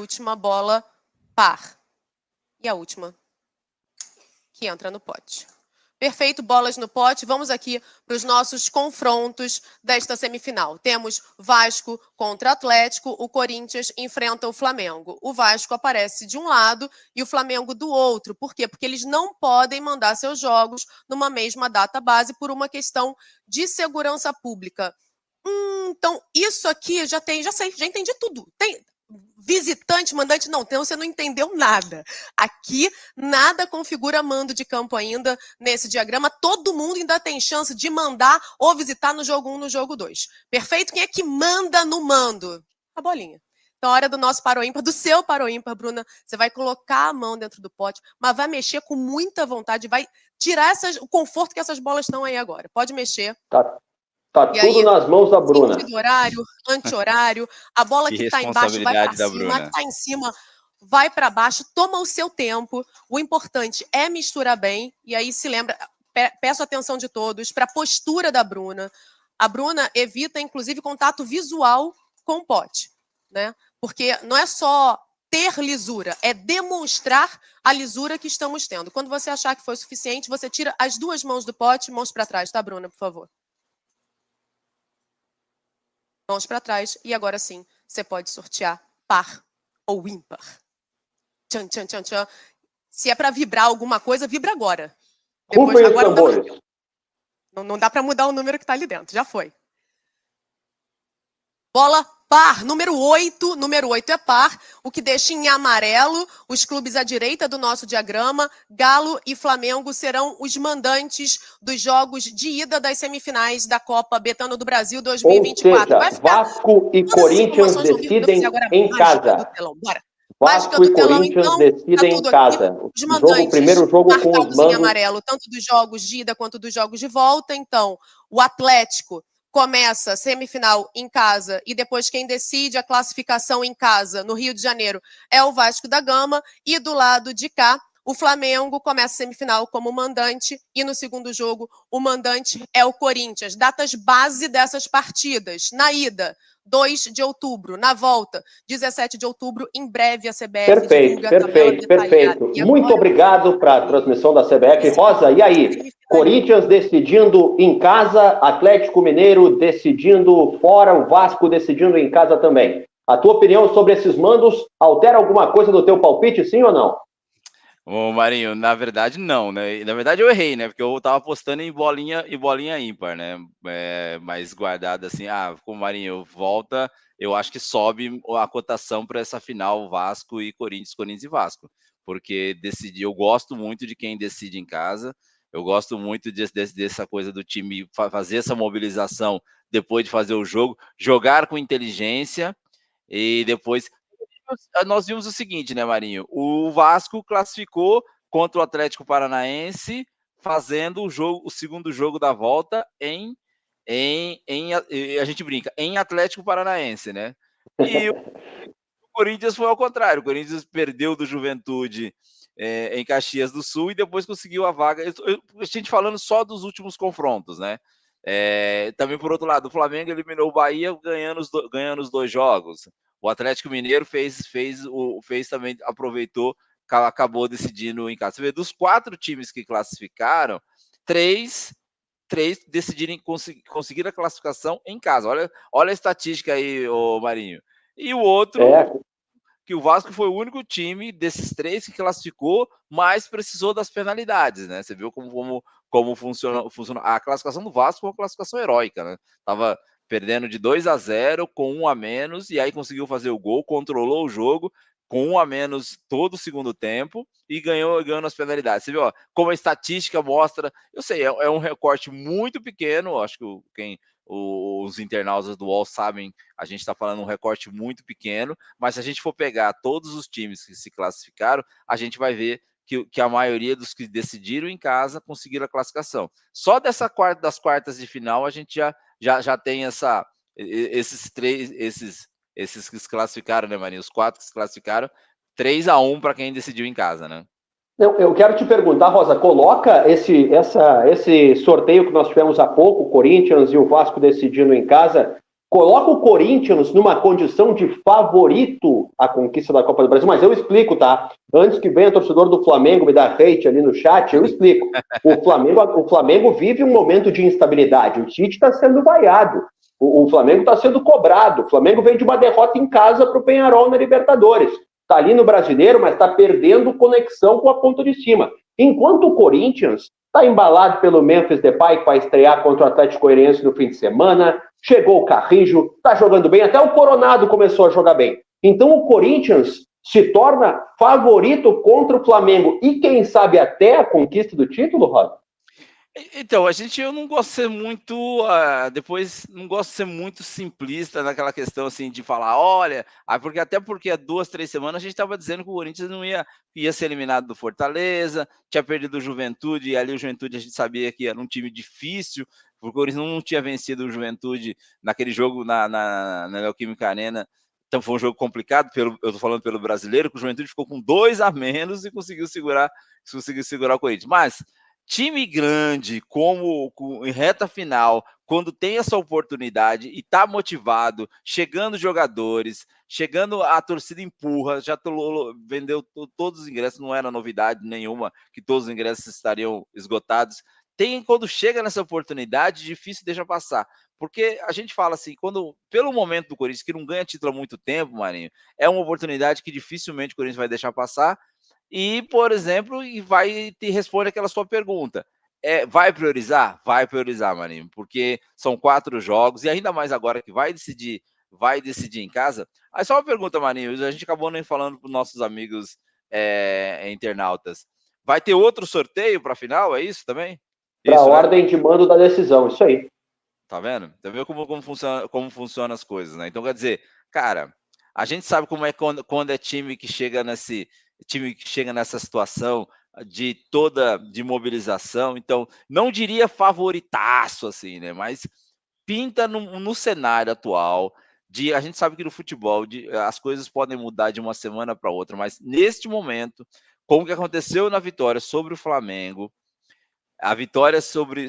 última bola par. E a última que entra no pote. Perfeito, bolas no pote. Vamos aqui para os nossos confrontos desta semifinal. Temos Vasco contra Atlético, o Corinthians enfrenta o Flamengo. O Vasco aparece de um lado e o Flamengo do outro. Por quê? Porque eles não podem mandar seus jogos numa mesma data base por uma questão de segurança pública. Então, isso aqui já sei, já entendi tudo. Tem visitante, mandante, não. Então, você não entendeu nada. Aqui, nada configura mando de campo ainda nesse diagrama. Todo mundo ainda tem chance de mandar ou visitar no jogo 1, no jogo 2. Perfeito? Quem é que manda no mando? A bolinha. Então, a hora do nosso paro ímpar, do seu paro ímpar, Bruna, você vai colocar a mão dentro do pote, mas vai mexer com muita vontade, vai tirar o conforto que essas bolas estão aí agora. Pode mexer. Tá tudo aí, nas mãos da Bruna. Sentido horário, anti-horário, a bola que está embaixo vai para cima, a que está em cima vai para baixo, toma o seu tempo. O importante é misturar bem. E aí se lembra, peço atenção de todos para a postura da Bruna. A Bruna evita, inclusive, contato visual com o pote, né? Porque não é só ter lisura, é demonstrar a lisura que estamos tendo. Quando você achar que foi suficiente, você tira as duas mãos do pote, mãos para trás, tá, Bruna, por favor? Mãos para trás, e agora sim, você pode sortear par ou ímpar. Tchan, tchan, tchan, tchan. Se é para vibrar alguma coisa, vibra agora. Depois, agora não dá para mudar o número que está ali dentro, já foi. Bola par, número 8. Número 8 é par, o que deixa em amarelo os clubes à direita do nosso diagrama. Galo e Flamengo serão os mandantes dos jogos de ida das semifinais da Copa Betano do Brasil 2024. Ou seja, Vasco e Corinthians decidem em casa. Vasco e Corinthians decidem em casa. O primeiro jogo com os mandos em amarelo, tanto dos jogos de ida quanto dos jogos de volta. Então, o Atlético começa semifinal em casa e depois quem decide a classificação em casa no Rio de Janeiro é o Vasco da Gama, e do lado de cá o Flamengo começa a semifinal como mandante e no segundo jogo o mandante é o Corinthians. Datas base dessas partidas: na ida, 2 de outubro, na volta, 17 de outubro, em breve a CBF divulga a tabela detalhada. Muito obrigado para a transmissão da CBF. Rosa, e aí? Corinthians decidindo em casa, Atlético Mineiro decidindo fora, o Vasco decidindo em casa também. A tua opinião sobre esses mandos altera alguma coisa do teu palpite, sim ou não? Ô, Marinho, na verdade não, né? Na verdade eu errei, né? Porque eu tava apostando em bolinha ímpar, né? Mas guardado assim, como o Marinho volta, eu acho que sobe a cotação para essa final Vasco e Corinthians e Vasco. Porque eu gosto muito de quem decide em casa, eu gosto muito dessa coisa do time fazer essa mobilização depois de fazer o jogo, jogar com inteligência e depois... Nós vimos o seguinte, né, Marinho? O Vasco classificou contra o Atlético Paranaense, fazendo o segundo jogo da volta a gente brinca, em Atlético Paranaense, né? E o Corinthians foi ao contrário. O Corinthians perdeu do Juventude em Caxias do Sul e depois conseguiu a vaga. A gente falando só dos últimos confrontos, né? Também, por outro lado, o Flamengo eliminou o Bahia ganhando os 2 jogos. O Atlético Mineiro fez também, aproveitou, acabou decidindo em casa. Você vê, dos 4 times que classificaram, 3 conseguiram a classificação em casa. Olha a estatística aí, ô Marinho. E o outro, que o Vasco foi o único time desses 3 que classificou, mas precisou das penalidades, né? Você viu como funciona a classificação do Vasco, uma classificação heróica, né? Tava perdendo de 2-0 com 1 a menos, e aí conseguiu fazer o gol, controlou o jogo com 1 a menos todo o segundo tempo e ganhou as penalidades. Você viu, ó, como a estatística mostra, eu sei, é um recorte muito pequeno, acho que os internautas do UOL sabem, a gente está falando um recorte muito pequeno, mas se a gente for pegar todos os times que se classificaram, a gente vai ver que a maioria dos que decidiram em casa conseguiram a classificação. Só das quartas de final a gente já tem esses que se classificaram, né, Marinho? Os 4 que se classificaram, 3-1 para quem decidiu em casa, né? Eu quero te perguntar, Rosa, coloca esse sorteio que nós tivemos há pouco, o Corinthians e o Vasco decidindo em casa, coloca o Corinthians numa condição de favorito à conquista da Copa do Brasil, mas eu explico, tá? Antes que venha o torcedor do Flamengo me dar hate ali no chat, eu explico. O Flamengo vive um momento de instabilidade, o Tite está sendo vaiado, o Flamengo está sendo cobrado, o Flamengo vem de uma derrota em casa para o Peñarol na Libertadores. Está ali no Brasileiro, mas está perdendo conexão com a ponta de cima. Enquanto o Corinthians está embalado pelo Memphis Depay, que vai estrear contra o Atlético Goianiense no fim de semana, chegou o Carrijo, está jogando bem, até o Coronado começou a jogar bem. Então o Corinthians se torna favorito contra o Flamengo e quem sabe até a conquista do título, Rosa? Então, eu não gosto de ser muito, não gosto de ser muito simplista naquela questão, assim, de falar, olha, até porque há 2, 3 semanas a gente estava dizendo que o Corinthians não ia ser eliminado do Fortaleza, tinha perdido o Juventude, e ali o Juventude a gente sabia que era um time difícil, porque o Corinthians não tinha vencido o Juventude naquele jogo na Neoquímica Arena. Então foi um jogo complicado, eu estou falando pelo Brasileiro, que o Juventude ficou com 2 a menos e conseguiu segurar o Corinthians. Mas time grande, em reta final, quando tem essa oportunidade e está motivado, chegando jogadores, chegando a torcida empurra, já vendeu todos os ingressos, não era novidade nenhuma que todos os ingressos estariam esgotados. Quando chega nessa oportunidade, difícil deixa passar. Porque a gente fala assim, pelo momento do Corinthians, que não ganha título há muito tempo, Marinho, é uma oportunidade que dificilmente o Corinthians vai deixar passar. E, por exemplo, vai te responder aquela sua pergunta. Vai priorizar? Vai priorizar, Marinho, porque são 4 jogos, e ainda mais agora que vai decidir em casa. Aí só uma pergunta, Marinho, a gente acabou nem falando para os nossos amigos internautas. Vai ter outro sorteio para a final, é isso também? Para a ordem de mando da decisão, isso aí. Tá vendo? Tá vendo como funciona as coisas, né? Então, quer dizer, cara, a gente sabe como é quando é time que chega nessa situação de mobilização. Então, não diria favoritaço, assim, né? Mas pinta no cenário atual a gente sabe que no futebol as coisas podem mudar de uma semana para outra, mas neste momento, como que aconteceu na vitória sobre o Flamengo, a vitória sobre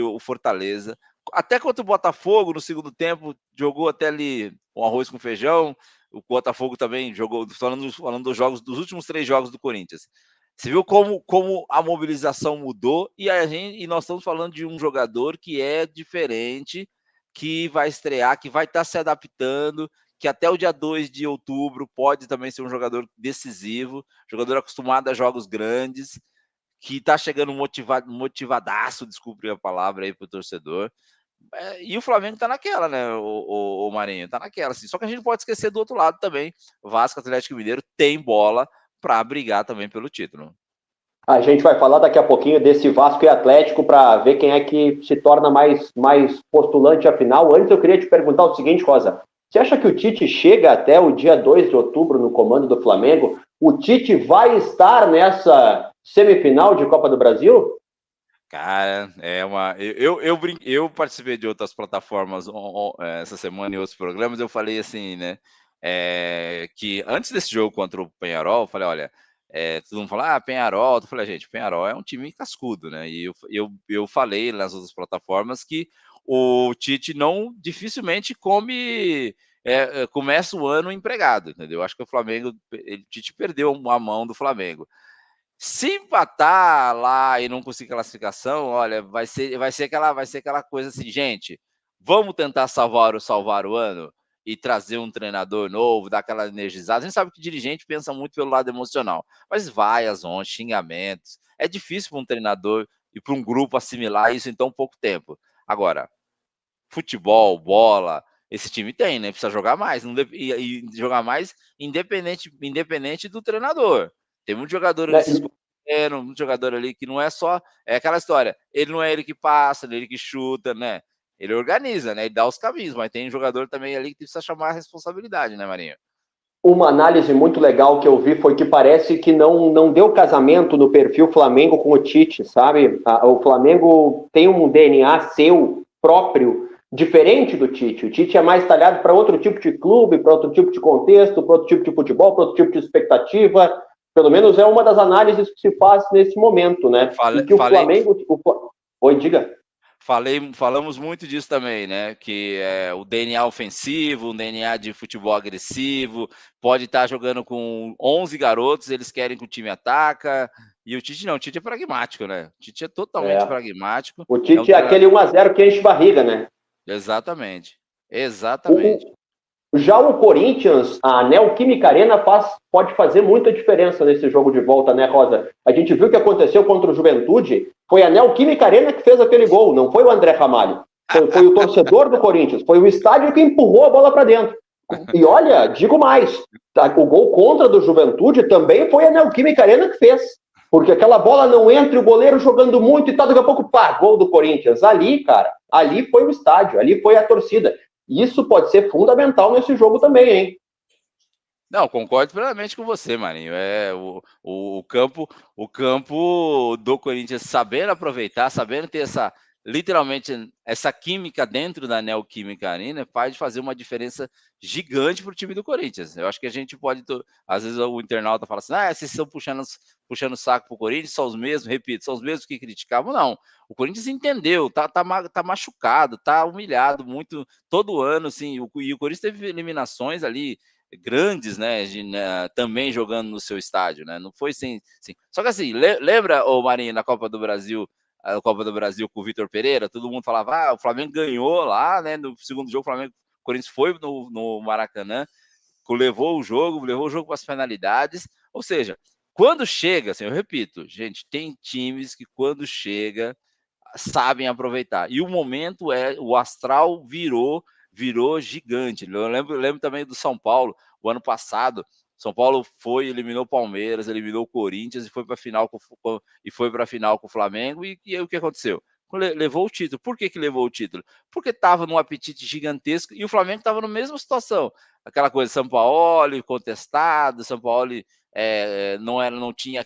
o Fortaleza, até contra o Botafogo no segundo tempo, jogou até ali um arroz com feijão. O Botafogo também jogou, falando dos últimos 3 jogos do Corinthians. Você viu como a mobilização mudou, e nós estamos falando de um jogador que é diferente, que vai estrear, que vai estar se adaptando, que até o dia 2 de outubro pode também ser um jogador decisivo, jogador acostumado a jogos grandes, que tá chegando motivadaço, desculpe a palavra aí pro torcedor. E o Flamengo tá naquela, né, o Marinho? Tá naquela, assim. Só que a gente pode esquecer do outro lado também. Vasco, Atlético Mineiro tem bola para brigar também pelo título. A gente vai falar daqui a pouquinho desse Vasco e Atlético para ver quem é que se torna mais postulante à final. Antes eu queria te perguntar o seguinte, Rosa. Você acha que o Tite chega até o dia 2 de outubro no comando do Flamengo? O Tite vai estar nessa semifinal de Copa do Brasil? Cara, eu participei de outras plataformas essa semana e outros programas. Eu falei assim, né? Que antes desse jogo contra o Peñarol, eu falei, olha, todo mundo fala, Peñarol. Eu falei, gente, Peñarol é um time cascudo, né? E eu falei nas outras plataformas que o Tite dificilmente começa o ano empregado, entendeu? Acho que o Tite perdeu a mão do Flamengo. Se empatar lá e não conseguir classificação, olha, vai ser aquela coisa assim, gente, vamos tentar salvar o ano e trazer um treinador novo, dar aquela energizada. A gente sabe que o dirigente pensa muito pelo lado emocional, mas vaias, xingamentos. É difícil para um treinador e para um grupo assimilar isso em tão pouco tempo. Agora, futebol, bola, esse time tem, né? Precisa jogar mais, e jogar mais independente do treinador. Tem muito jogador ali se escondendo, muito jogador ali que não é só... É aquela história, ele não é ele que passa, ele que chuta, né? Ele organiza, né? Ele dá os caminhos, mas tem jogador também ali que precisa chamar a responsabilidade, né, Marinho? Uma análise muito legal que eu vi foi que parece que não deu casamento no perfil Flamengo com o Tite, sabe? O Flamengo tem um DNA seu próprio, diferente do Tite. O Tite é mais talhado para outro tipo de clube, para outro tipo de contexto, para outro tipo de futebol, para outro tipo de expectativa. Pelo menos é uma das análises que se faz nesse momento, né? E que o Flamengo... Oi, diga. Falamos muito disso também, né? Que é o DNA ofensivo, um DNA de futebol agressivo, pode estar jogando com 11 garotos, eles querem que o time ataca, e o Tite não, o Tite é pragmático, né? O Tite é totalmente pragmático. O Tite é aquele 1-0 que enche barriga, né? Exatamente. Exatamente. Já o Corinthians, a Neoquímica Arena pode fazer muita diferença nesse jogo de volta, né, Rosa? A gente viu o que aconteceu contra o Juventude, foi a Neoquímica Arena que fez aquele gol, não foi o André Ramalho. Foi o torcedor do Corinthians, foi o estádio que empurrou a bola para dentro. E olha, digo mais, o gol contra do Juventude também foi a Neoquímica Arena que fez. Porque aquela bola não entra e o goleiro jogando muito e tal, daqui a pouco, pá, gol do Corinthians. Ali, cara, ali foi o estádio, ali foi a torcida. Isso pode ser fundamental nesse jogo também, hein? Não, concordo plenamente com você, Marinho. O campo do Corinthians sabendo aproveitar, sabendo ter literalmente essa química dentro da Neoquímica Arena, pode fazer uma diferença gigante para o time do Corinthians. Eu acho que a gente pode, às vezes o internauta fala assim, vocês estão puxando o saco para o Corinthians, são os mesmos, repito, são os mesmos que criticavam. Não, o Corinthians entendeu, tá machucado, tá humilhado muito todo ano, assim, e o Corinthians teve eliminações ali grandes, né, também jogando no seu estádio, né, não foi sem. Só que assim, lembra, Marinho, na Copa do Brasil, a Copa do Brasil com o Vitor Pereira, todo mundo falava, o Flamengo ganhou lá, né, no segundo jogo, o Corinthians foi no Maracanã, levou o jogo para as penalidades, ou seja, quando chega, assim, eu repito, gente, tem times que quando chega, sabem aproveitar, e o momento o astral virou gigante. Eu lembro também do São Paulo, o ano passado, São Paulo eliminou o Palmeiras, eliminou o Corinthians e foi para a final com o Flamengo. E aí o que aconteceu? Levou o título. Por que levou o título? Porque estava num apetite gigantesco e o Flamengo estava na mesma situação. Aquela coisa, São Paulo contestado, São Paulo não tinha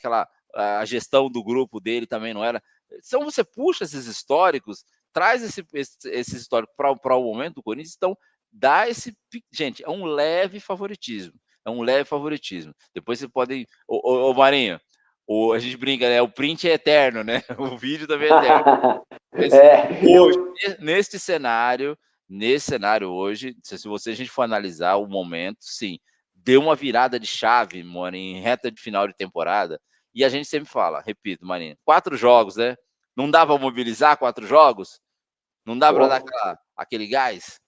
a gestão do grupo dele também não era. Então você puxa esses históricos, traz esse histórico para o momento do Corinthians, então dá esse. Gente, é um leve favoritismo. Depois você pode. Ô Marinho, a gente brinca, né? O print é eterno, né? O vídeo também é eterno. Mas hoje, nesse cenário hoje, se a gente for analisar o momento, sim, deu uma virada de chave, mano, em reta de final de temporada. E a gente sempre fala, repito, Marinho, 4 jogos, né? Não dá para mobilizar 4 jogos? Não dá para dar aquele gás?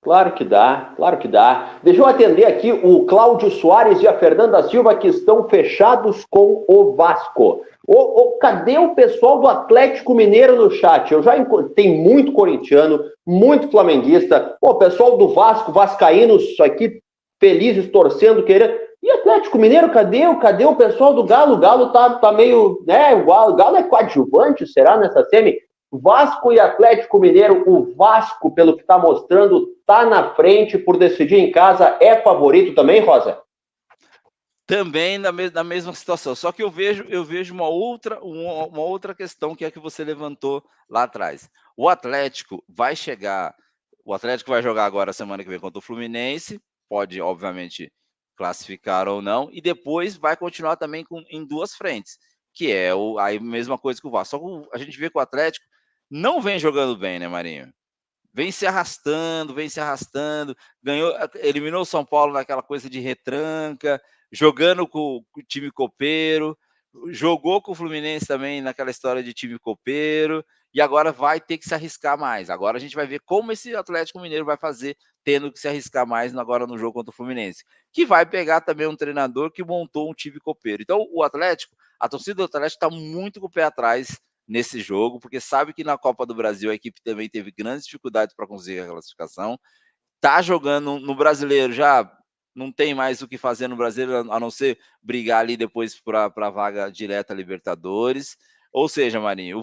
Claro que dá, claro que dá. Deixa eu atender aqui o Cláudio Soares e a Fernanda Silva, que estão fechados com o Vasco. Cadê o pessoal do Atlético Mineiro no chat? Tem muito corintiano, muito flamenguista. O pessoal do Vasco, vascaínos aqui, felizes, torcendo, querendo. E Atlético Mineiro, cadê o pessoal do Galo? O Galo tá meio, né? O Galo é coadjuvante, será, nessa semi? Vasco e Atlético Mineiro, o Vasco, pelo que está mostrando, está na frente por decidir em casa. É favorito também, Rosa? Também na mesma situação. Só que eu vejo uma outra questão, que é a que você levantou lá atrás. O Atlético vai jogar agora semana que vem contra o Fluminense, pode, obviamente, classificar ou não, e depois vai continuar também em 2 frentes, que é a mesma coisa que o Vasco. Só que a gente vê que o Atlético não vem jogando bem, né, Marinho? Vem se arrastando, eliminou o São Paulo naquela coisa de retranca, jogando com o time copeiro, jogou com o Fluminense também naquela história de time copeiro, e agora vai ter que se arriscar mais. Agora a gente vai ver como esse Atlético Mineiro vai fazer, tendo que se arriscar mais agora no jogo contra o Fluminense, que vai pegar também um treinador que montou um time copeiro. Então a torcida do Atlético está muito com o pé atrás nesse jogo, porque sabe que na Copa do Brasil a equipe também teve grandes dificuldades para conseguir a classificação. Tá jogando no Brasileiro, já não tem mais o que fazer no Brasileiro, a não ser brigar ali depois para a vaga direta à Libertadores. Ou seja, Marinho,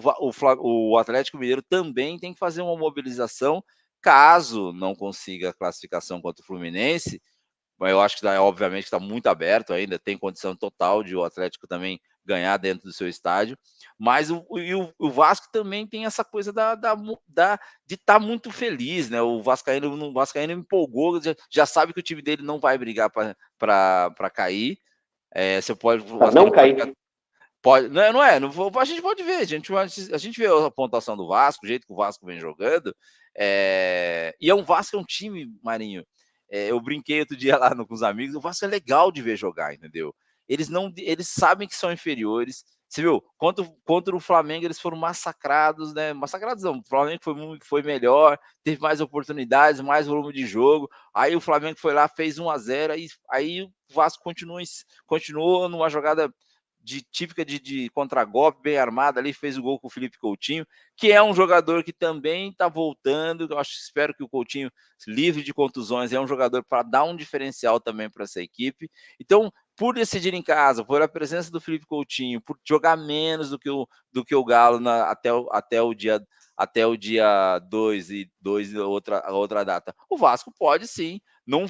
o Atlético Mineiro também tem que fazer uma mobilização, caso não consiga a classificação contra o Fluminense. Eu acho que obviamente está muito aberto ainda, tem condição total de o Atlético também ganhar dentro do seu estádio, mas o Vasco também tem essa coisa de estar muito feliz, né? O Vascaíno empolgou, já sabe que o time dele não vai brigar para cair. Você pode. Não cair. Pode, não é, a gente pode ver, a gente vê a pontuação do Vasco, o jeito que o Vasco vem jogando, e o Vasco é um time, Marinho, eu brinquei outro dia lá com os amigos, o Vasco é legal de ver jogar, entendeu? Eles sabem que são inferiores, você viu, contra o Flamengo eles foram massacrados, né? Massacrados não, o Flamengo foi melhor, teve mais oportunidades, mais volume de jogo, aí o Flamengo foi lá, fez 1-0, aí o Vasco continuou numa jogada típica de contragolpe, bem armada ali, fez o gol com o Felipe Coutinho, que é um jogador que também está voltando, espero que o Coutinho, livre de contusões, é um jogador para dar um diferencial também para essa equipe. Então, por decidir em casa, por a presença do Felipe Coutinho, por jogar menos do que o Galo até o dia 2 e outra data, o Vasco pode sim, eu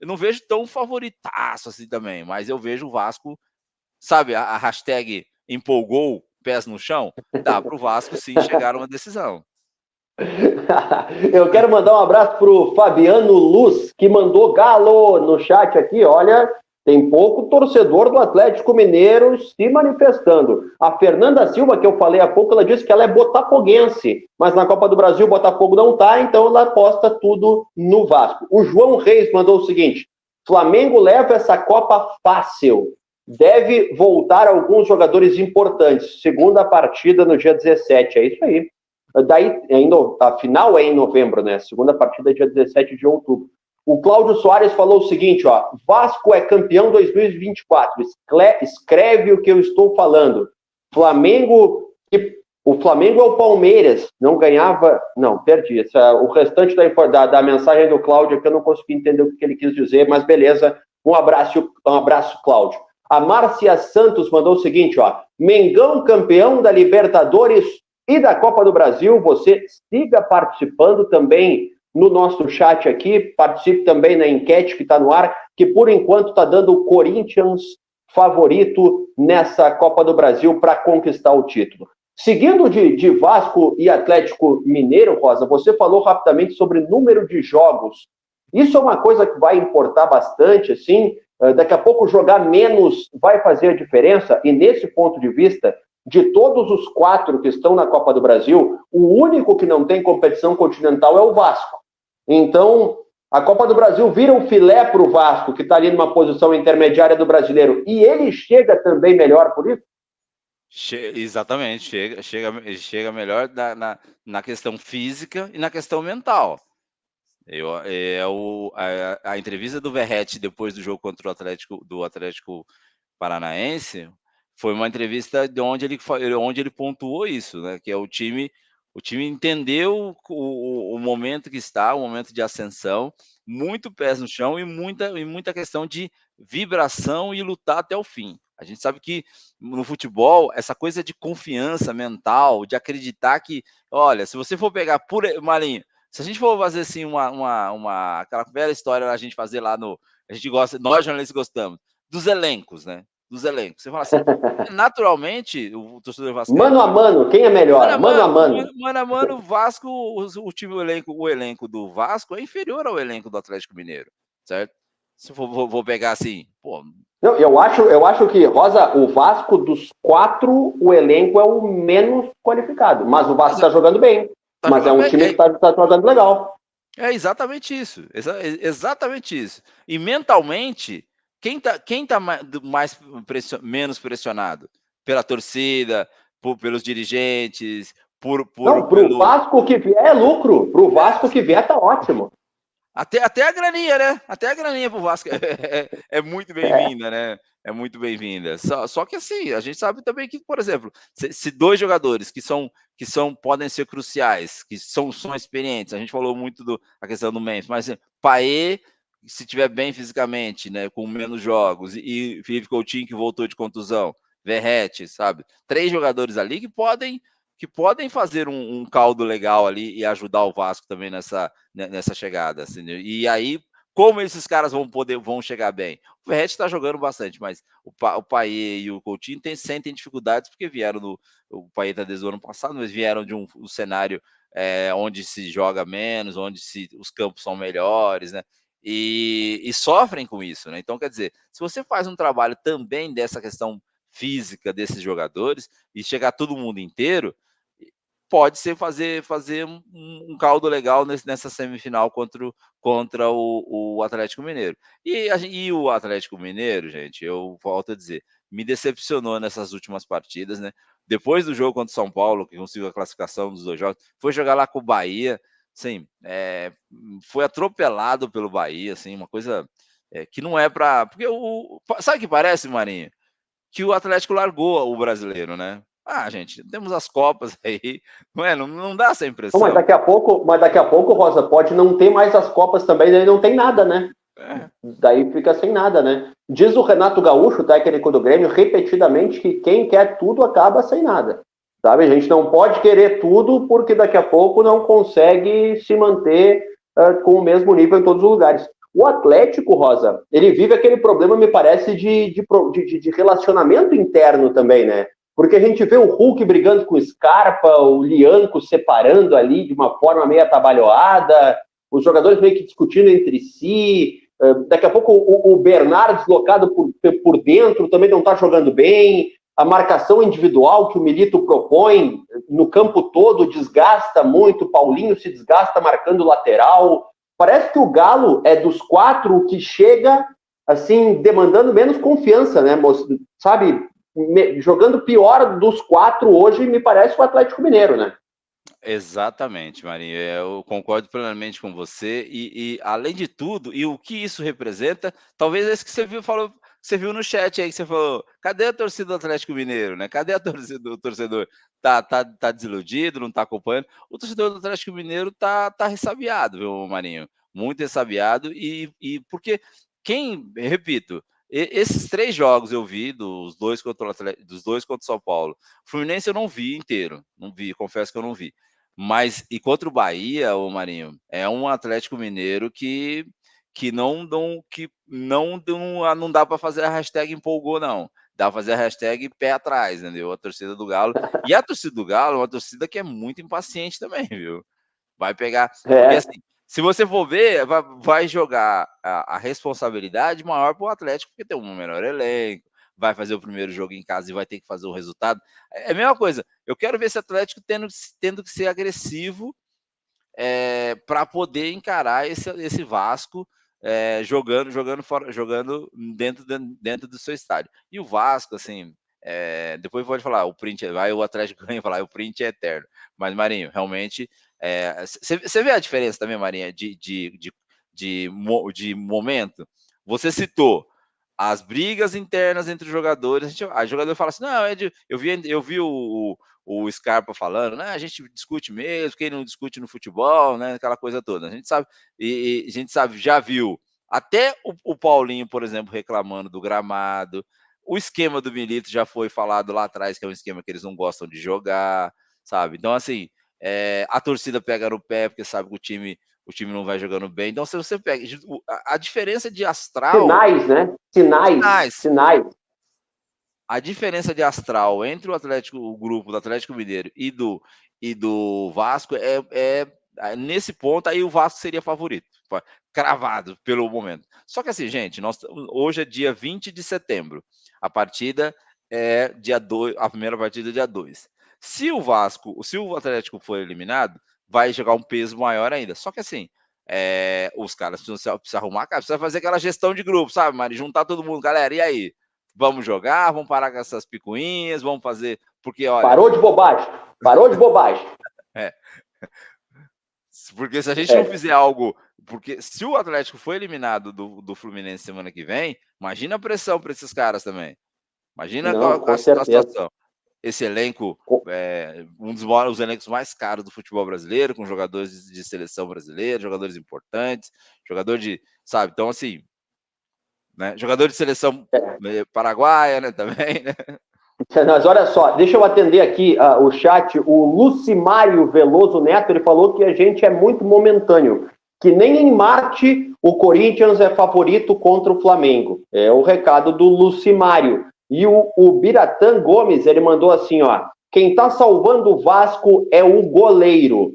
não vejo tão favoritaço assim também, mas eu vejo o Vasco, sabe, a hashtag empolgou, pés no chão, dá para o Vasco sim chegar a uma decisão. Eu quero mandar um abraço para o Fabiano Luz, que mandou Galo no chat aqui. Olha, tem pouco torcedor do Atlético Mineiro se manifestando. A Fernanda Silva, que eu falei há pouco, ela disse que ela é botafoguense, mas na Copa do Brasil o Botafogo não tá, então ela aposta tudo no Vasco. O João Reis mandou o seguinte: Flamengo leva essa Copa fácil. Deve voltar alguns jogadores importantes. Segunda partida no dia 17, é isso aí. Daí, a final é em novembro, né? A segunda partida é dia 17 de outubro. O Cláudio Soares falou o seguinte, ó: Vasco é campeão 2024. Escreve o que eu estou falando. O Flamengo é o Palmeiras. Não ganhava... Não, perdi. O restante da mensagem do Cláudio é que eu não consegui entender o que ele quis dizer, mas beleza. Um abraço, Cláudio. A Márcia Santos mandou o seguinte, ó: Mengão campeão da Libertadores e da Copa do Brasil. Você siga participando também no nosso chat aqui, participe também na enquete que está no ar, que por enquanto está dando o Corinthians favorito nessa Copa do Brasil para conquistar o título. Seguindo de Vasco e Atlético Mineiro, Rosa, você falou rapidamente sobre número de jogos. Isso é uma coisa que vai importar bastante, assim. Daqui a pouco jogar menos vai fazer a diferença, e nesse ponto de vista, de todos os 4 que estão na Copa do Brasil, o único que não tem competição continental é o Vasco. Então, a Copa do Brasil vira um filé para o Vasco, que está ali numa posição intermediária do brasileiro, e ele chega também melhor por isso? Exatamente, chega melhor na questão física e na questão mental. A entrevista do Verratti depois do jogo contra o Atlético Paranaense foi uma entrevista de onde ele pontuou isso, né? Que é o time entendeu o momento que está, o momento de ascensão, muito pés no chão e muita questão de vibração e lutar até o fim. A gente sabe que no futebol, essa coisa de confiança mental, de acreditar que, olha, se você for pegar Marinho, se a gente for fazer assim aquela velha história a gente fazer lá a gente gosta, nós jornalistas gostamos dos elencos, né? Dos elencos. Você fala assim, naturalmente, o torcedor vascaíno... Mano a mano, quem é melhor? Mano a mano. Mano a mano, o Vasco, o elenco do Vasco é inferior ao elenco do Atlético Mineiro, certo? Se vou pegar assim, pô... Não, eu acho que, Rosa, o Vasco dos 4, o elenco é o menos qualificado, mas o Vasco está jogando bem. Mas é um time que está jogando legal. É exatamente isso. Exatamente isso. E mentalmente, quem tá menos pressionado? Pela torcida, pelos dirigentes, pro Vasco que vier é lucro. Pro Vasco que vier tá ótimo. Até a graninha, né? Até a graninha pro Vasco é muito bem-vinda, né? É muito bem-vinda. Só que assim, a gente sabe também que, por exemplo, se 2 jogadores que podem ser cruciais, que são experientes, a gente falou muito a questão do Memphis, mas assim, Paê, se tiver bem fisicamente, né, com menos jogos, e Felipe Coutinho que voltou de contusão, Verratti, sabe? 3 jogadores ali que podem fazer um caldo legal ali e ajudar o Vasco também nessa chegada. Assim, e aí, como esses caras vão chegar bem? O Verratti está jogando bastante, mas o Payet e o Coutinho sentem dificuldades porque o Payet está desde o ano passado, mas vieram de um cenário onde se joga menos, onde os campos são melhores, né? E sofrem com isso, né? Então, quer dizer, se você faz um trabalho também dessa questão física desses jogadores e chegar todo mundo inteiro, pode ser fazer um caldo legal nessa semifinal contra o Atlético Mineiro. E o Atlético Mineiro, gente, eu volto a dizer, me decepcionou nessas últimas partidas, né? Depois do jogo contra o São Paulo, que conseguiu a classificação dos 2 jogos, foi jogar lá com o Bahia, assim, foi atropelado pelo Bahia, assim, uma coisa que não é para... Porque sabe o que parece, Marinho? Que o Atlético largou o brasileiro, né? Gente, temos as Copas aí, não dá essa impressão. Mas daqui a pouco, Rosa, pode não ter mais as Copas também, daí não tem nada, né? Daí fica sem nada, né? Diz o Renato Gaúcho, técnico do Grêmio, repetidamente que quem quer tudo acaba sem nada. Sabe? A gente não pode querer tudo porque daqui a pouco não consegue se manter com o mesmo nível em todos os lugares. O Atlético, Rosa, ele vive aquele problema, me parece, de relacionamento interno também, né? Porque a gente vê o Hulk brigando com o Scarpa, o Lianco separando ali de uma forma meio atabalhoada, os jogadores meio que discutindo entre si. Daqui a pouco o Bernard, deslocado por dentro, também não está jogando bem. A marcação individual que o Milito propõe no campo todo desgasta muito. O Paulinho se desgasta marcando lateral. Parece que o Galo é dos 4 o que chega, assim, demandando menos confiança, né? Sabe, jogando pior dos 4 hoje, me parece o Atlético Mineiro, né? Exatamente, Marinho. Eu concordo plenamente com você. E além de tudo, e o que isso representa, talvez esse que você viu no chat aí, que você falou, cadê a torcida do Atlético Mineiro, né? Cadê a torcida do torcedor? Tá desiludido, não tá acompanhando. O torcedor do Atlético Mineiro tá ressabiado, viu, Marinho? Muito ressabiado. E porque repito, esses 3 jogos eu vi, dos dois contra o São Paulo. O Fluminense eu não vi inteiro, confesso que eu não vi. Mas, e contra o Bahia, o Marinho, é um Atlético Mineiro que não dá para fazer a hashtag empolgou, não. Dá para fazer a hashtag pé atrás, entendeu? A torcida do Galo. E a torcida do Galo é uma torcida que é muito impaciente também, viu? Vai pegar... Porque assim, se você for ver, vai jogar a responsabilidade maior para o Atlético, porque tem um melhor elenco, vai fazer o primeiro jogo em casa e vai ter que fazer o resultado. É a mesma coisa. Eu quero ver esse Atlético tendo que ser agressivo para poder encarar esse Vasco jogando fora, jogando dentro do seu estádio. E o Vasco, assim, depois pode falar, o Atlético ganha e falar, o print é eterno. Mas, Marinho, realmente, você vê a diferença também, Marinha, de momento? Você citou as brigas internas entre os jogadores. A jogador fala assim, não, eu vi o Scarpa falando, né? A gente discute mesmo, quem não discute no futebol, né? Aquela coisa toda. A gente sabe, a gente sabe, já viu até o Paulinho, por exemplo, reclamando do gramado. O esquema do Milito já foi falado lá atrás, que é um esquema que eles não gostam de jogar, sabe? Então, assim, a torcida pega no pé, porque sabe que o time não vai jogando bem. Então, se você pega a diferença de astral... Sinais, né? Sinais. A diferença de astral entre o grupo do Atlético Mineiro e do Vasco nesse ponto aí o Vasco seria favorito, cravado pelo momento. Só que assim, gente, hoje é dia 20 de setembro. A partida é dia 2, a primeira partida é dia 2. Se o Atlético for eliminado, vai jogar um peso maior ainda. Só que assim, os caras precisam arrumar, precisa fazer aquela gestão de grupo, sabe, Mari? Juntar todo mundo, galera, e aí? Vamos jogar, vamos parar com essas picuinhas, vamos fazer... Porque, olha... Parou de bobagem. Porque se a gente não fizer algo... Porque se o Atlético for eliminado do Fluminense semana que vem, imagina a pressão para esses caras também. Imagina a situação. Esse elenco, um dos elencos mais caros do futebol brasileiro, com jogadores de seleção brasileira, jogadores importantes, jogador de... Sabe? Então, assim... Né? Jogador de seleção paraguaia, né, também, né? Mas olha só, deixa eu atender aqui o chat. O Lucimário Veloso Neto, ele falou que a gente é muito momentâneo, que nem em Marte o Corinthians é favorito contra o Flamengo. É o recado do Lucimário. E o Biratã Gomes, ele mandou assim, ó, quem tá salvando o Vasco é o goleiro.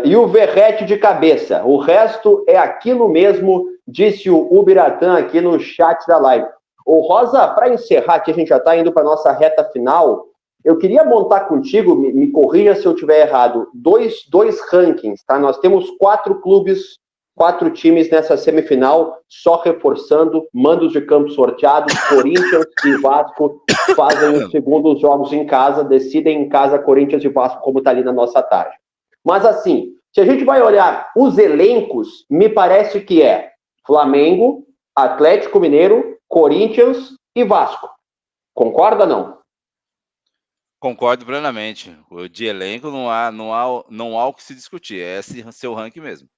E o Verrete de cabeça. O resto é aquilo mesmo, disse o Biratã aqui no chat da live. Ô Rosa, para encerrar, que a gente já está indo para nossa reta final, eu queria montar contigo, me corrija se eu estiver errado, dois rankings, tá? Nós temos 4 clubes, 4 times nessa semifinal, só reforçando, mandos de campo sorteados, Corinthians e Vasco fazem os segundos jogos em casa, decidem em casa Corinthians e Vasco, como está ali na nossa tarde. Mas assim, se a gente vai olhar os elencos, me parece que é Flamengo, Atlético Mineiro, Corinthians e Vasco. Concorda ou não? Concordo plenamente. De elenco não há o que se discutir. É esse seu ranking mesmo.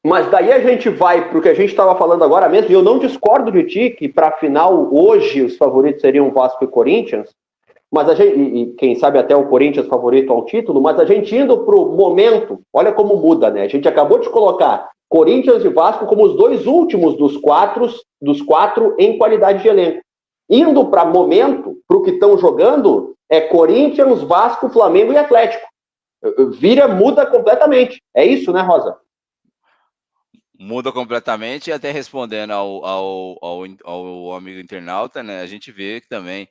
Mas daí a gente vai para o que a gente estava falando agora mesmo, e eu não discordo de ti que para a final hoje os favoritos seriam Vasco e Corinthians, mas a gente, e quem sabe até o Corinthians favorito ao título, mas a gente indo para o momento, olha como muda, né? A gente acabou de colocar Corinthians e Vasco como os 2 últimos dos quatro em qualidade de elenco. Indo para momento, para o que estão jogando, é Corinthians, Vasco, Flamengo e Atlético. Muda completamente. É isso, né, Rosa? Muda completamente, e até respondendo ao amigo internauta, né? A gente vê que também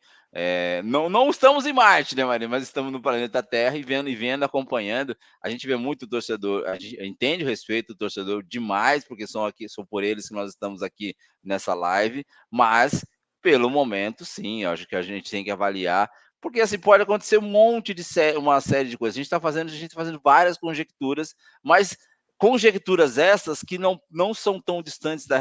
não estamos em Marte, né, Maria? Mas estamos no planeta Terra e vendo, acompanhando. A gente vê muito torcedor, a gente entende o respeito do torcedor demais, porque são por eles que nós estamos aqui nessa live, mas pelo momento, sim, eu acho que a gente tem que avaliar, porque assim pode acontecer uma série de coisas. A gente está fazendo várias conjecturas, mas conjecturas essas que não são tão distantes da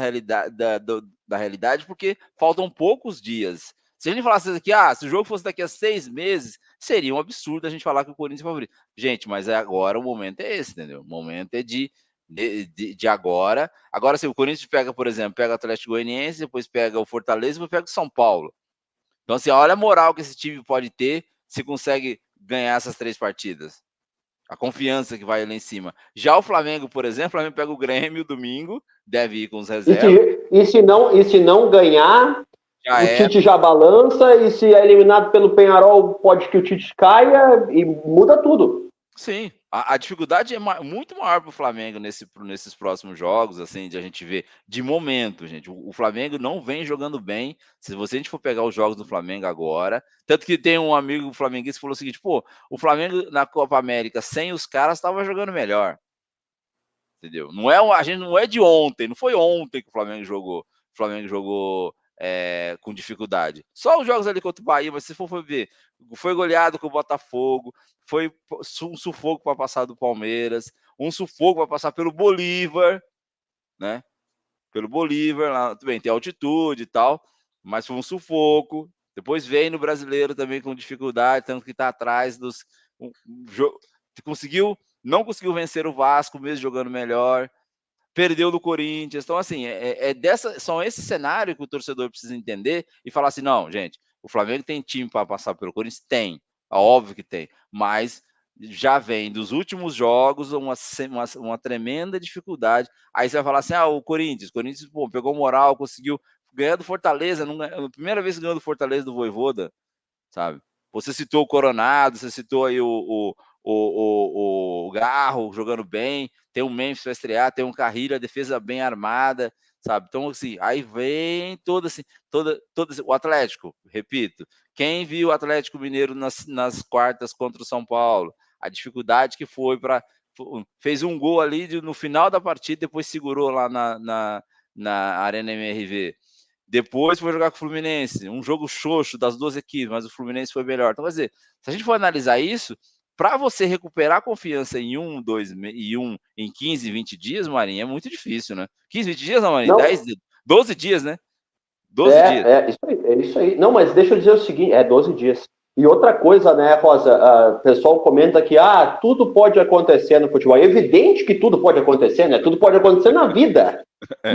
realidade, porque faltam poucos dias. Se a gente falasse aqui, se o jogo fosse daqui a 6 meses, seria um absurdo a gente falar que o Corinthians é favorito. Gente, mas agora o momento é esse, entendeu? O momento é de agora. Agora, se o Corinthians pega, por exemplo, pega o Atlético Goianiense, depois pega o Fortaleza, depois pega o São Paulo. Então, assim, olha a moral que esse time pode ter se consegue ganhar essas 3 partidas. A confiança que vai lá em cima. Já o Flamengo, por exemplo, o Flamengo pega o Grêmio domingo, deve ir com os reservas. E se não ganhar, Tite já balança, e se é eliminado pelo Peñarol, pode que o Tite caia e muda tudo. Sim, a dificuldade é muito maior para o Flamengo nesses próximos jogos, assim, de a gente ver de momento, gente. O Flamengo não vem jogando bem. Se a gente for pegar os jogos do Flamengo agora, tanto que tem um amigo flamenguista que falou o seguinte: pô, o Flamengo na Copa América sem os caras estava jogando melhor. Entendeu? A gente não é de ontem, não foi ontem que o Flamengo jogou. O Flamengo jogou com dificuldade. Só os jogos ali contra o Bahia, mas se for ver, foi goleado com o Botafogo, foi um sufoco para passar do Palmeiras, um sufoco para passar pelo Bolívar, né? Pelo Bolívar, lá tudo bem, tem altitude e tal, mas foi um sufoco. Depois vem no Brasileiro também com dificuldade, tanto que está atrás dos. Não conseguiu vencer o Vasco, mesmo jogando melhor. Perdeu do Corinthians. Então, assim, são esse cenário que o torcedor precisa entender e falar assim: não, gente, o Flamengo tem time para passar pelo Corinthians? Tem, é óbvio que tem, mas já vem dos últimos jogos uma tremenda dificuldade. Aí você vai falar assim: o Corinthians, pô, pegou moral, conseguiu ganhar do Fortaleza, a primeira vez que ganhou do Fortaleza do Vojvoda, sabe? Você citou o Coronado, você citou aí o Garro jogando bem, tem o Memphis para estrear, tem um Carrilho, a defesa bem armada, sabe? Então, assim, aí vem todo o Atlético, repito, quem viu o Atlético Mineiro nas quartas contra o São Paulo, a dificuldade que foi fez um gol ali no final da partida, depois segurou lá na Arena MRV. Depois foi jogar com o Fluminense, um jogo xoxo das 2 equipes, mas o Fluminense foi melhor. Então, quer dizer, se a gente for analisar isso, para você recuperar a confiança em 15, 20 dias, Marinho, é muito difícil, né? 15, 20 dias, não, Marinho? 12 dias, né? 12 dias. É isso aí. Não, mas deixa eu dizer o seguinte, 12 dias. E outra coisa, né, Rosa, o pessoal comenta que tudo pode acontecer no futebol. É evidente que tudo pode acontecer, né? Tudo pode acontecer na vida.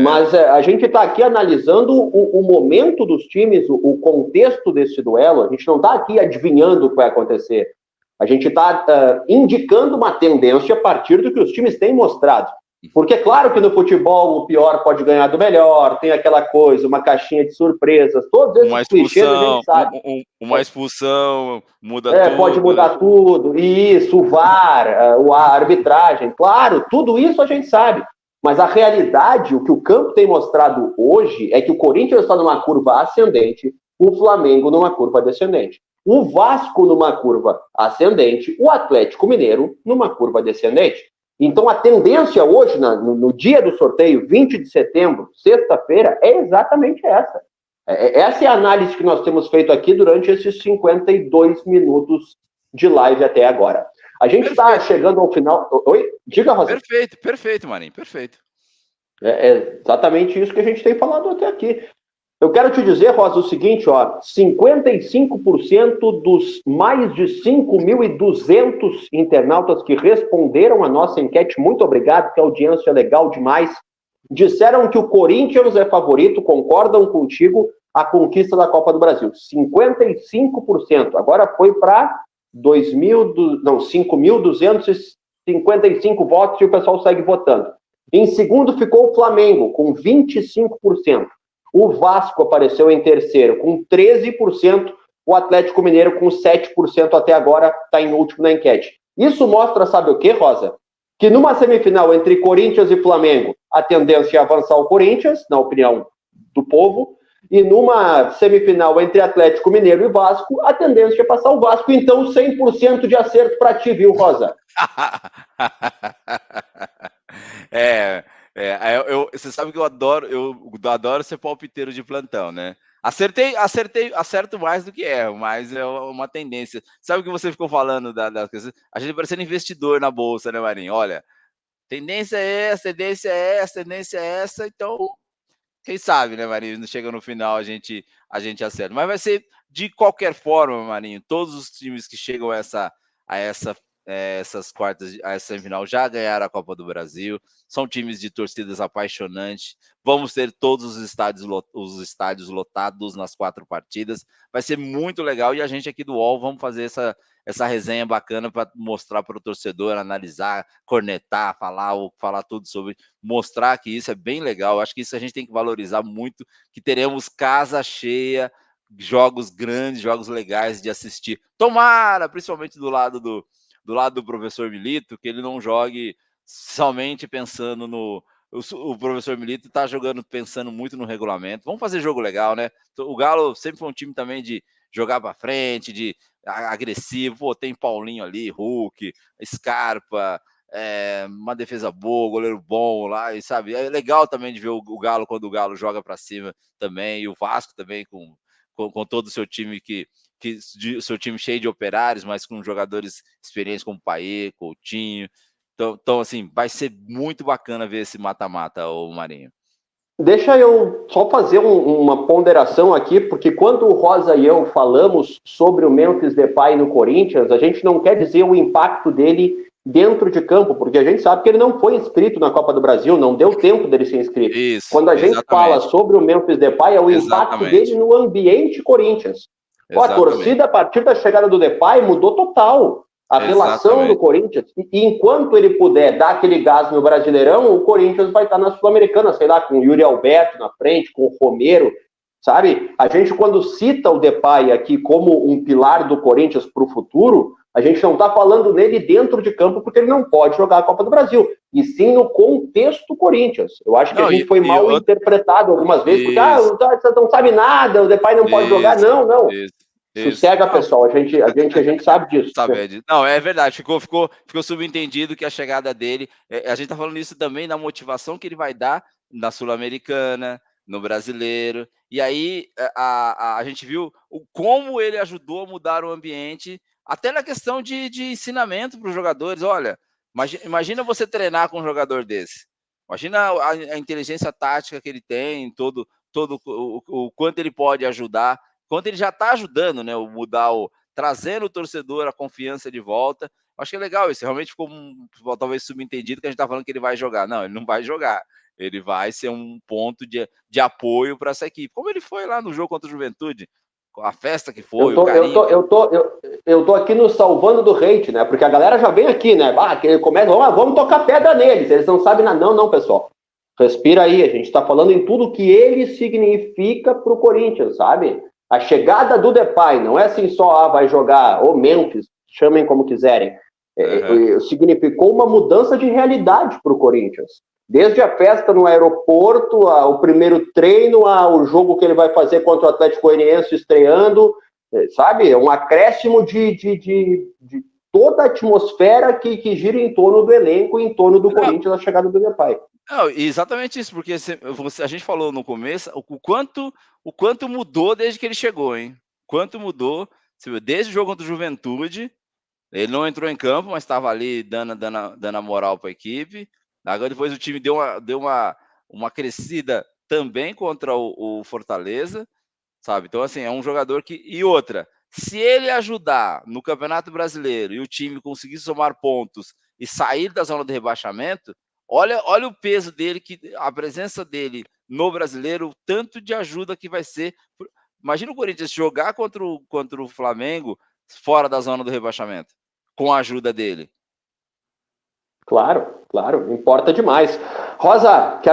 Mas a gente está aqui analisando o momento dos times, o contexto desse duelo. A gente não está aqui adivinhando o que vai acontecer. A gente está indicando uma tendência a partir do que os times têm mostrado. Porque é claro que no futebol o pior pode ganhar do melhor, tem aquela coisa, uma caixinha de surpresas, todos esses clichês a gente sabe. Uma expulsão muda tudo. Pode mudar tudo, isso, o VAR, a arbitragem, claro, tudo isso a gente sabe. Mas a realidade, o que o campo tem mostrado hoje, é que o Corinthians está numa curva ascendente, o Flamengo numa curva descendente. O Vasco numa curva ascendente, o Atlético Mineiro numa curva descendente. Então, a tendência hoje, no dia do sorteio, 20 de setembro, sexta-feira, é exatamente essa. Essa é a análise que nós temos feito aqui durante esses 52 minutos de live até agora. A gente está chegando ao final... Oi? Diga, Rosa. Perfeito, Marinho, perfeito. É exatamente isso que a gente tem falado até aqui. Eu quero te dizer, Rosa, o seguinte, ó, 55% dos mais de 5.200 internautas que responderam a nossa enquete, muito obrigado, que audiência legal demais, disseram que o Corinthians é favorito, concordam contigo, a conquista da Copa do Brasil. 55%. Agora foi para 5.255 votos e o pessoal segue votando. Em segundo ficou o Flamengo, com 25%. O Vasco apareceu em terceiro, com 13%. O Atlético Mineiro, com 7% até agora, está em último na enquete. Isso mostra, sabe o quê, Rosa? Que numa semifinal entre Corinthians e Flamengo, a tendência é avançar o Corinthians, na opinião do povo, e numa semifinal entre Atlético Mineiro e Vasco, a tendência é passar o Vasco. Então, 100% de acerto para ti, viu, Rosa? Você sabe que eu adoro ser palpiteiro de plantão, né? Acerto mais do que erro, mas é uma tendência. Sabe o que você ficou falando das coisas? A gente parecendo investidor na bolsa, né, Marinho? Olha, tendência é essa, tendência é essa, tendência é essa, então, quem sabe, né, Marinho? Chega no final, a gente acerta. Mas vai ser de qualquer forma, Marinho, todos os times que chegam a essas quartas, a essa semifinal já ganharam a Copa do Brasil, são times de torcidas apaixonantes, vamos ter todos os estádios lotados nas 4 partidas, vai ser muito legal e a gente aqui do UOL vamos fazer essa resenha bacana para mostrar para o torcedor, analisar, cornetar, falar tudo sobre, mostrar que isso é bem legal, acho que isso a gente tem que valorizar muito, que teremos casa cheia, jogos grandes, jogos legais de assistir, tomara, principalmente do lado do professor Milito, que ele não jogue somente pensando no... O professor Milito tá jogando pensando muito no regulamento. Vamos fazer jogo legal, né? O Galo sempre foi um time também de jogar para frente, de agressivo. Pô, tem Paulinho ali, Hulk, Scarpa, uma defesa boa, goleiro bom lá, e sabe? É legal também de ver o Galo quando o Galo joga para cima também, e o Vasco também com todo o seu time seu time cheio de operários, mas com jogadores experientes como Payet, Coutinho. Então, assim, vai ser muito bacana ver esse mata-mata, ô Marinho. Deixa eu só fazer uma ponderação aqui, porque quando o Rosa e eu falamos sobre o Memphis Depay no Corinthians, a gente não quer dizer o impacto dele dentro de campo, porque a gente sabe que ele não foi inscrito na Copa do Brasil, não deu tempo dele ser inscrito. Isso, quando a gente fala sobre o Memphis Depay, é o impacto dele no ambiente Corinthians. A torcida, a partir da chegada do Depay, mudou total a relação do Corinthians. E enquanto ele puder dar aquele gás no Brasileirão, o Corinthians vai estar na Sul-Americana, sei lá, com o Yuri Alberto na frente, com o Romero, sabe? A gente, quando cita o Depay aqui como um pilar do Corinthians para o futuro, a gente não está falando nele dentro de campo porque ele não pode jogar a Copa do Brasil, e sim no contexto Corinthians. Eu acho que a gente foi mal interpretado algumas vezes, porque você não sabe nada, o Depay não pode jogar. Não. Sossega, pessoal, a gente sabe disso. Não, é verdade, ficou subentendido que a chegada dele, a gente tá falando isso também na motivação que ele vai dar na Sul-Americana, no Brasileiro, e aí a gente viu como ele ajudou a mudar o ambiente, até na questão de ensinamento para os jogadores. Olha, imagina você treinar com um jogador desse, imagina a inteligência tática que ele tem, todo o quanto ele pode ajudar, quanto ele já está ajudando, né? Trazendo o torcedor a confiança de volta. Acho que é legal isso. Realmente ficou talvez subentendido que a gente está falando que ele vai jogar. Não, ele não vai jogar. Ele vai ser um ponto de apoio para essa equipe. Como ele foi lá no jogo contra o Juventude, a festa que foi, o carinho. Eu tô aqui no salvando do hate, né? Porque a galera já vem aqui, né? Que ele começa, vamos tocar pedra neles. Eles não sabem nada. Não, pessoal. Respira aí. A gente está falando em tudo que ele significa para o Corinthians, sabe? A chegada do Depay não é assim só, vai jogar, ou Memphis, chamem como quiserem. Significou uma mudança de realidade para o Corinthians. Desde a festa no aeroporto, o primeiro treino, o jogo que ele vai fazer contra o Atlético Goianiense estreando, sabe? É um acréscimo de toda a atmosfera que gira em torno do elenco, em torno do Corinthians, a chegada do Depay. Não, exatamente isso, porque a gente falou no começo o quanto mudou desde que ele chegou, hein? Quanto mudou, desde o jogo contra o Juventude, ele não entrou em campo, mas estava ali dando a moral para a equipe. Agora depois o time deu uma crescida também contra o Fortaleza, sabe? Então, assim, é um jogador que... E outra, se ele ajudar no Campeonato Brasileiro e o time conseguir somar pontos e sair da zona de rebaixamento, olha o peso dele, a presença dele no Brasileiro, o tanto de ajuda que vai ser. Imagina o Corinthians jogar contra o Flamengo fora da zona do rebaixamento, com a ajuda dele. Claro, importa demais. Rosa, quero